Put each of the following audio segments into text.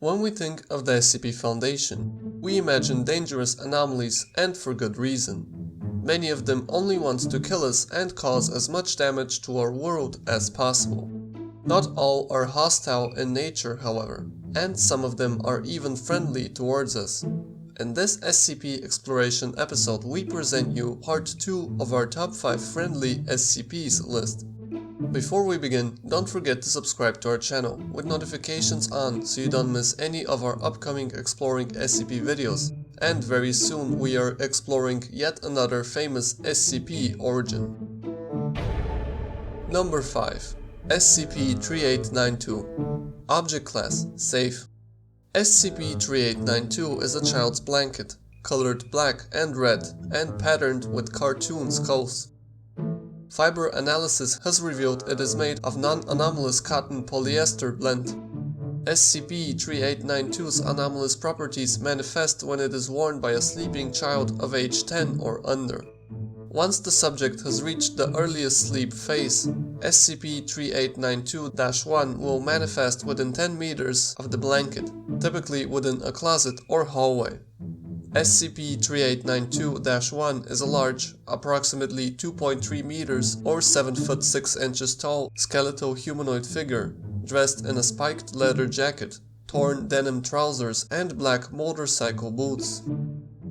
When we think of the SCP Foundation, we imagine dangerous anomalies, and for good reason. Many of them only want to kill us and cause as much damage to our world as possible. Not all are hostile in nature, however, and some of them are even friendly towards us. In this SCP Exploration episode, we present you part 2 of our top 5 Friendly SCPs list. Before we begin, don't forget to subscribe to our channel with notifications on so you don't miss any of our upcoming Exploring SCP videos, and very soon we are exploring yet another famous SCP origin. Number 5. SCP-3892. Object Class: Safe. SCP-3892 is a child's blanket, colored black and red and patterned with cartoon skulls. Fiber analysis has revealed it is made of non-anomalous cotton polyester blend. SCP-3892's anomalous properties manifest when it is worn by a sleeping child of age 10 or under. Once the subject has reached the earliest sleep phase, SCP-3892-1 will manifest within 10 meters of the blanket, typically within a closet or hallway. SCP-3892-1 is a large, approximately 2.3 meters or 7 foot 6 inches tall skeletal humanoid figure, dressed in a spiked leather jacket, torn denim trousers, and black motorcycle boots.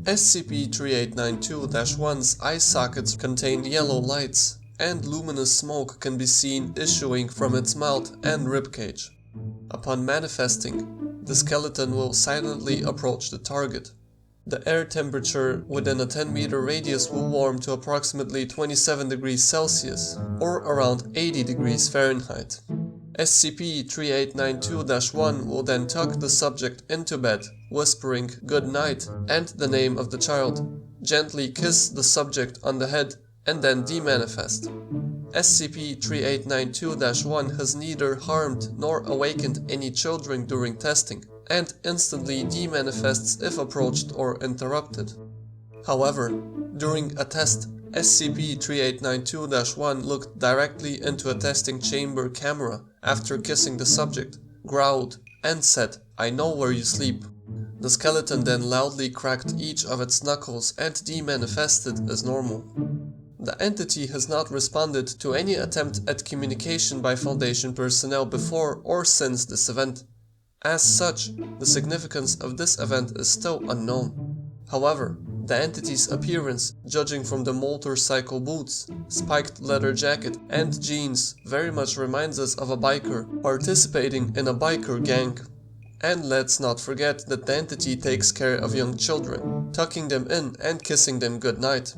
SCP-3892-1's eye sockets contain yellow lights, and luminous smoke can be seen issuing from its mouth and ribcage. Upon manifesting, the skeleton will silently approach the target. The air temperature within a 10-meter radius will warm to approximately 27 degrees Celsius, or around 80 degrees Fahrenheit. SCP-3892-1 will then tuck the subject into bed, whispering "good night" and the name of the child, gently kiss the subject on the head, and then demanifest. SCP-3892-1 has neither harmed nor awakened any children during testing, and instantly demanifests if approached or interrupted. However, during a test, SCP-3892-1 looked directly into a testing chamber camera after kissing the subject, growled, and said, "I know where you sleep." The skeleton then loudly cracked each of its knuckles and demanifested as normal. The entity has not responded to any attempt at communication by Foundation personnel before or since this event. As such, the significance of this event is still unknown. However, the entity's appearance, judging from the motorcycle boots, spiked leather jacket, and jeans, very much reminds us of a biker participating in a biker gang. And let's not forget that the entity takes care of young children, tucking them in and kissing them goodnight.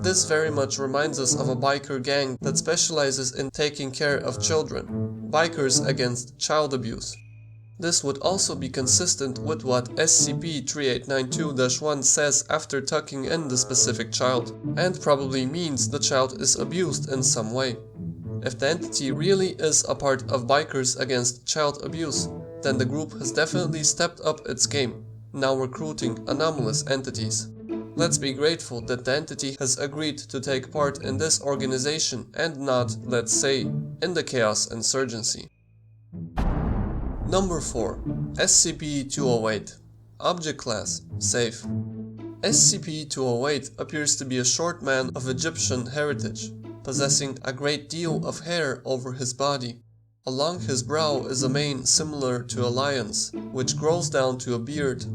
This very much reminds us of a biker gang that specializes in taking care of children, bikers against child abuse. This would also be consistent with what SCP-3892-1 says after tucking in the specific child, and probably means the child is abused in some way. If the entity really is a part of Bikers Against Child Abuse, then the group has definitely stepped up its game, now recruiting anomalous entities. Let's be grateful that the entity has agreed to take part in this organization and not, let's say, in the Chaos Insurgency. Number 4. SCP-208. Object Class: Safe. SCP-208 appears to be a short man of Egyptian heritage, possessing a great deal of hair over his body. Along his brow is a mane similar to a lion's, which grows down to a beard.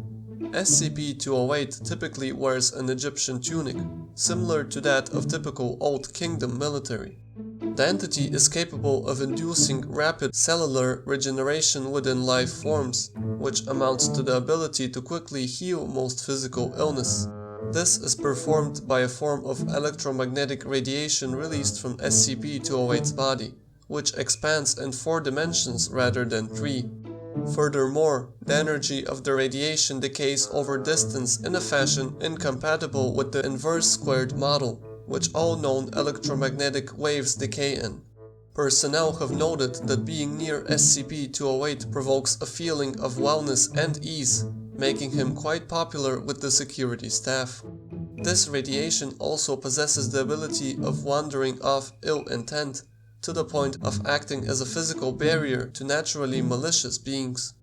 SCP-208 typically wears an Egyptian tunic, similar to that of typical Old Kingdom military. The entity is capable of inducing rapid cellular regeneration within life forms, which amounts to the ability to quickly heal most physical illness. This is performed by a form of electromagnetic radiation released from SCP-208's body, which expands in 4 dimensions rather than 3. Furthermore, the energy of the radiation decays over distance in a fashion incompatible with the inverse squared model, which all known electromagnetic waves decay in. Personnel have noted that being near SCP-208 provokes a feeling of wellness and ease, making him quite popular with the security staff. This radiation also possesses the ability of wandering off ill intent, to the point of acting as a physical barrier to naturally malicious beings.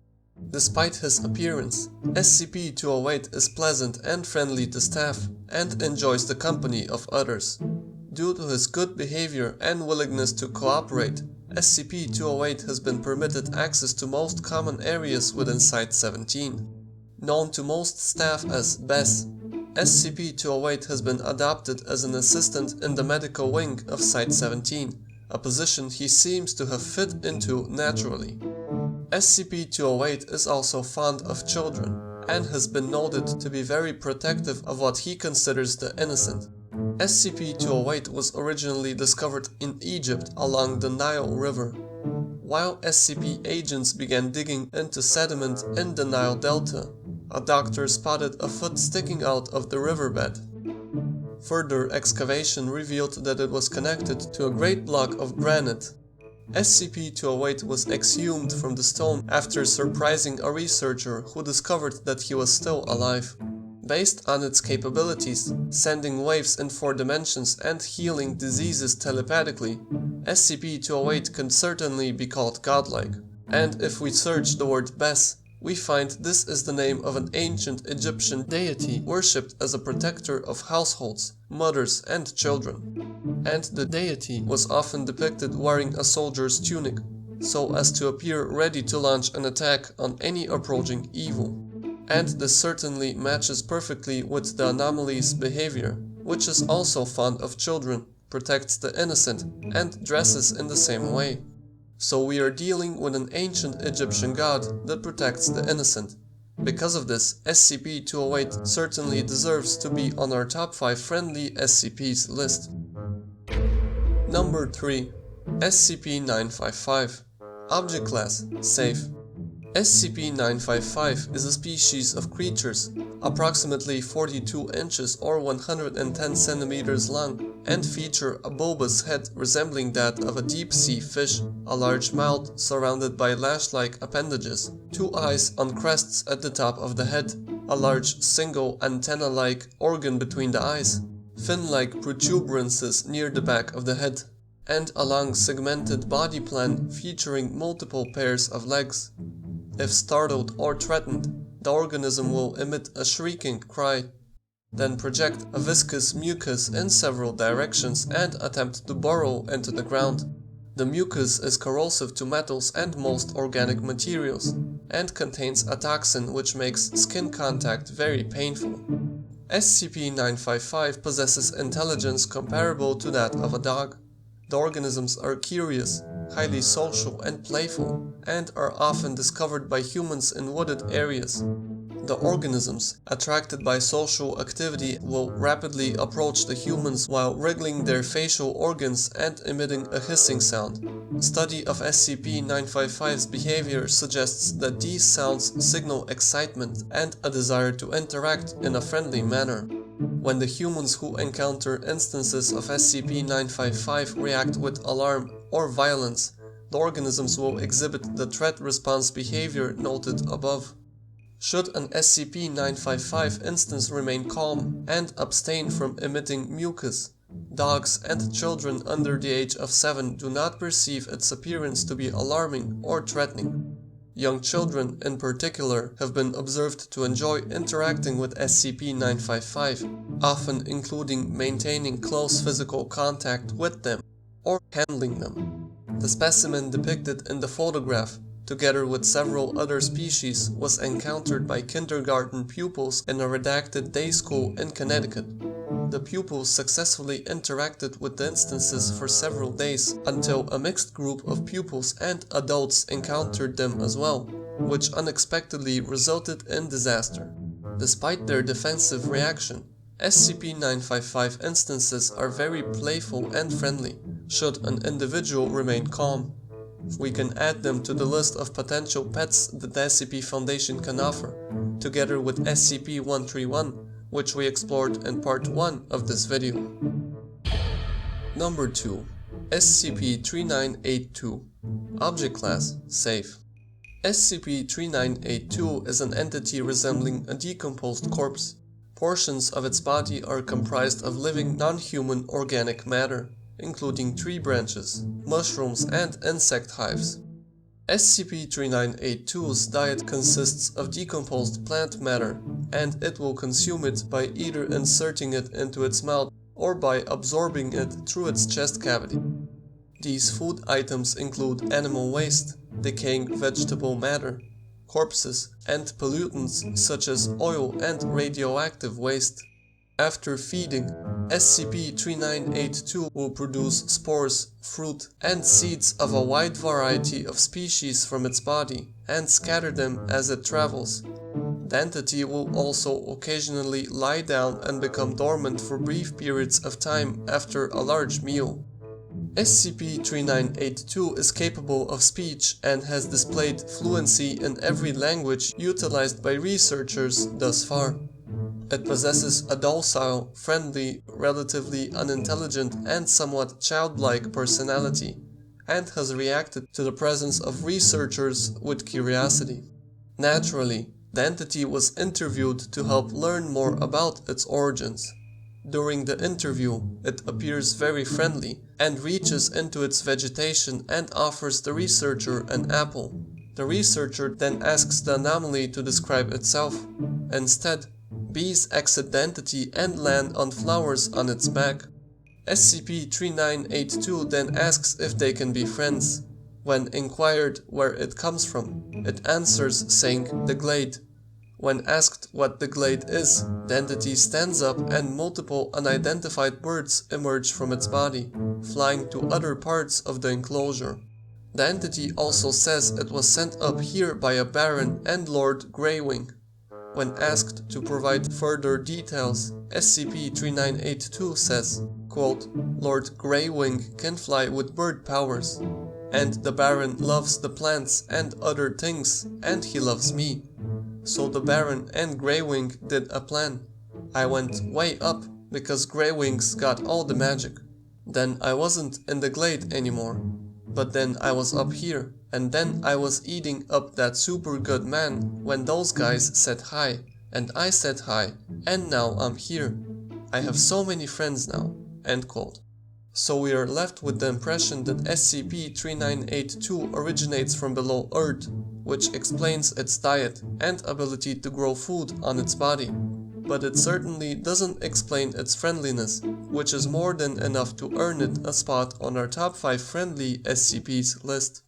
Despite his appearance, SCP-208 is pleasant and friendly to staff and enjoys the company of others. Due to his good behavior and willingness to cooperate, SCP-208 has been permitted access to most common areas within Site-17. Known to most staff as Bess, SCP-208 has been adopted as an assistant in the medical wing of Site-17, a position he seems to have fit into naturally. SCP-208 is also fond of children, and has been noted to be very protective of what he considers the innocent. SCP-208 was originally discovered in Egypt along the Nile River. While SCP agents began digging into sediment in the Nile Delta, a doctor spotted a foot sticking out of the riverbed. Further excavation revealed that it was connected to a great block of granite. SCP-208 was exhumed from the stone after surprising a researcher who discovered that he was still alive. Based on its capabilities, sending waves in 4 dimensions and healing diseases telepathically, SCP-208 can certainly be called godlike. And if we search the word Bes, we find this is the name of an ancient Egyptian deity worshipped as a protector of households, mothers, and children. And the deity was often depicted wearing a soldier's tunic, so as to appear ready to launch an attack on any approaching evil. And this certainly matches perfectly with the anomalies' behavior, which is also fond of children, protects the innocent, and dresses in the same way. So we are dealing with an ancient Egyptian god that protects the innocent. Because of this, SCP-208 certainly deserves to be on our top 5 friendly SCPs list. Number 3. SCP-955. Object Class: Safe. SCP-955 is a species of creatures, approximately 42 inches or 110 centimeters long, and feature a bulbous head resembling that of a deep-sea fish, a large mouth surrounded by lash-like appendages, 2 eyes on crests at the top of the head, a large single antenna-like organ between the eyes, fin-like protuberances near the back of the head, and a long segmented body plan featuring multiple pairs of legs. If startled or threatened, the organism will emit a shrieking cry, then project a viscous mucus in several directions and attempt to burrow into the ground. The mucus is corrosive to metals and most organic materials, and contains a toxin which makes skin contact very painful. SCP-955 possesses intelligence comparable to that of a dog. The organisms are curious, highly social and playful, and are often discovered by humans in wooded areas. The organisms, attracted by social activity, will rapidly approach the humans while wriggling their facial organs and emitting a hissing sound. Study of SCP-955's behavior suggests that these sounds signal excitement and a desire to interact in a friendly manner. When the humans who encounter instances of SCP-955 react with alarm or violence, the organisms will exhibit the threat response behavior noted above. Should an SCP-955 instance remain calm and abstain from emitting mucus, dogs and children under the age of 7 do not perceive its appearance to be alarming or threatening. Young children, in particular, have been observed to enjoy interacting with SCP-955, often including maintaining close physical contact with them or handling them. The specimen depicted in the photograph, together with several other species, was encountered by kindergarten pupils in a redacted day school in Connecticut. The pupils successfully interacted with the instances for several days until a mixed group of pupils and adults encountered them as well, which unexpectedly resulted in disaster. Despite their defensive reaction, SCP-955 instances are very playful and friendly, should an individual remain calm. We can add them to the list of potential pets that the SCP Foundation can offer, together with SCP-131, which we explored in part 1 of this video. Number 2. SCP-3982. Object Class: Safe. SCP-3982 is an entity resembling a decomposed corpse. Portions of its body are comprised of living non-human organic matter, including tree branches, mushrooms, and insect hives. SCP-3982's diet consists of decomposed plant matter, and it will consume it by either inserting it into its mouth or by absorbing it through its chest cavity. These food items include animal waste, decaying vegetable matter, corpses, and pollutants such as oil and radioactive waste. After feeding, SCP-3982 will produce spores, fruit, and seeds of a wide variety of species from its body and scatter them as it travels. The entity will also occasionally lie down and become dormant for brief periods of time after a large meal. SCP-3982 is capable of speech and has displayed fluency in every language utilized by researchers thus far. It possesses a docile, friendly, relatively unintelligent, and somewhat childlike personality, and has reacted to the presence of researchers with curiosity. Naturally, the entity was interviewed to help learn more about its origins. During the interview, it appears very friendly and reaches into its vegetation and offers the researcher an apple. The researcher then asks the anomaly to describe itself. Instead, bees exit the entity and land on flowers on its back. SCP-3982 then asks if they can be friends. When inquired where it comes from, it answers saying the glade. When asked what the glade is, the entity stands up and multiple unidentified birds emerge from its body, flying to other parts of the enclosure. The entity also says it was sent up here by a Baron and Lord Greywing. When asked to provide further details, SCP-3982 says, quote, "Lord Greywing can fly with bird powers, and the Baron loves the plants and other things, and he loves me. So the Baron and Greywing did a plan. I went way up because Greywing's got all the magic. Then I wasn't in the glade anymore. But then I was up here, and then I was eating up that super good man when those guys said hi, and I said hi, and now I'm here. I have so many friends now." End quote. So we are left with the impression that SCP-3982 originates from below Earth, which explains its diet and ability to grow food on its body. But it certainly doesn't explain its friendliness, which is more than enough to earn it a spot on our top 5 friendly SCPs list.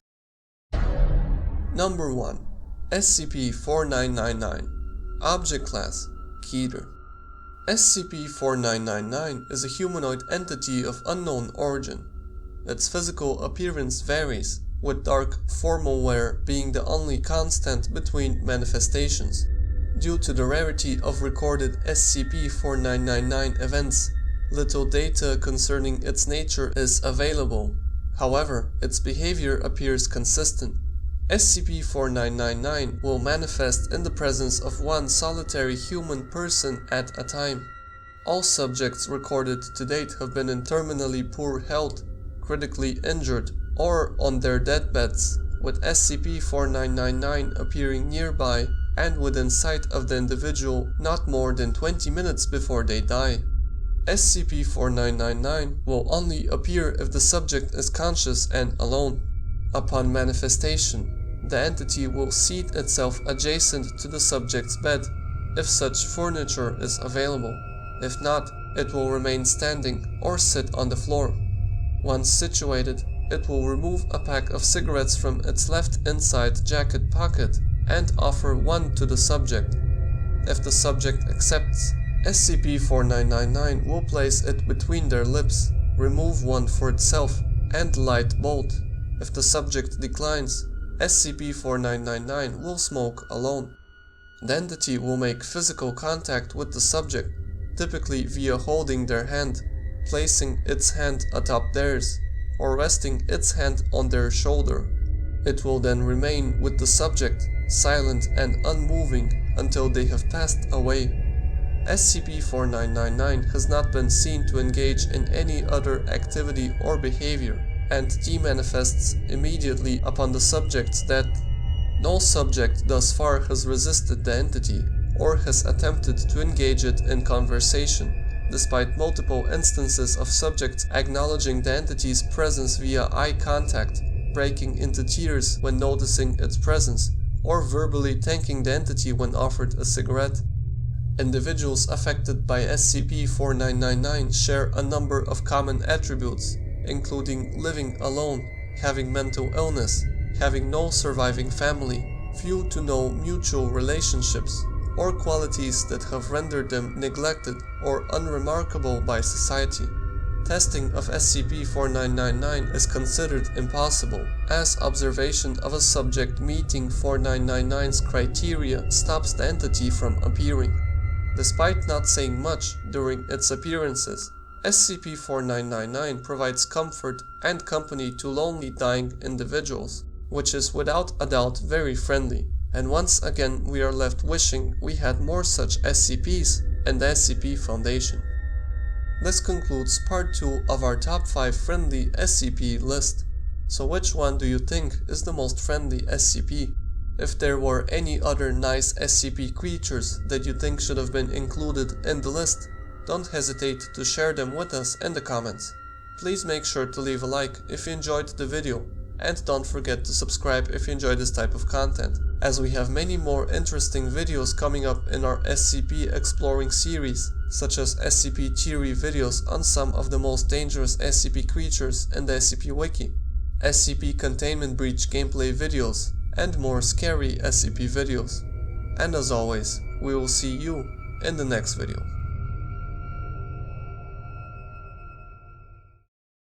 Number 1. SCP-4999. Object Class: Keter. SCP-4999 is a humanoid entity of unknown origin. Its physical appearance varies, with dark formal wear being the only constant between manifestations. Due to the rarity of recorded SCP-4999 events, little data concerning its nature is available. However, its behavior appears consistent. SCP-4999 will manifest in the presence of one solitary human person at a time. All subjects recorded to date have been in terminally poor health, critically injured, or on their deathbeds, with SCP-4999 appearing nearby and within sight of the individual not more than 20 minutes before they die. SCP-4999 will only appear if the subject is conscious and alone. Upon manifestation, the entity will seat itself adjacent to the subject's bed, if such furniture is available. If not, it will remain standing or sit on the floor. Once situated, it will remove a pack of cigarettes from its left inside jacket pocket and offer one to the subject. If the subject accepts, SCP-4999 will place it between their lips, remove one for itself, and light both. If the subject declines, SCP-4999 will smoke alone. The entity will make physical contact with the subject, typically via holding their hand, placing its hand atop theirs, or resting its hand on their shoulder. It will then remain with the subject, silent and unmoving, until they have passed away. SCP-4999 has not been seen to engage in any other activity or behavior, and demanifests immediately upon the subject's death. No subject thus far has resisted the entity, or has attempted to engage it in conversation, despite multiple instances of subjects acknowledging the entity's presence via eye contact, breaking into tears when noticing its presence, or verbally thanking the entity when offered a cigarette. Individuals affected by SCP-4999 share a number of common attributes, including living alone, having mental illness, having no surviving family, few to no mutual relationships, or qualities that have rendered them neglected or unremarkable by society. Testing of SCP-4999 is considered impossible, as observation of a subject meeting 4999's criteria stops the entity from appearing. Despite not saying much during its appearances, SCP-4999 provides comfort and company to lonely dying individuals, which is without a doubt very friendly, and once again we are left wishing we had more such SCPs in the SCP Foundation. This concludes part 2 of our top 5 friendly SCP list. So which one do you think is the most friendly SCP? If there were any other nice SCP creatures that you think should have been included in the list, don't hesitate to share them with us in the comments. Please make sure to leave a like if you enjoyed the video, and don't forget to subscribe if you enjoy this type of content, as we have many more interesting videos coming up in our SCP Exploring series, such as SCP theory videos on some of the most dangerous SCP creatures in the SCP Wiki, SCP Containment Breach gameplay videos, and more scary SCP videos. And as always, we will see you in the next video.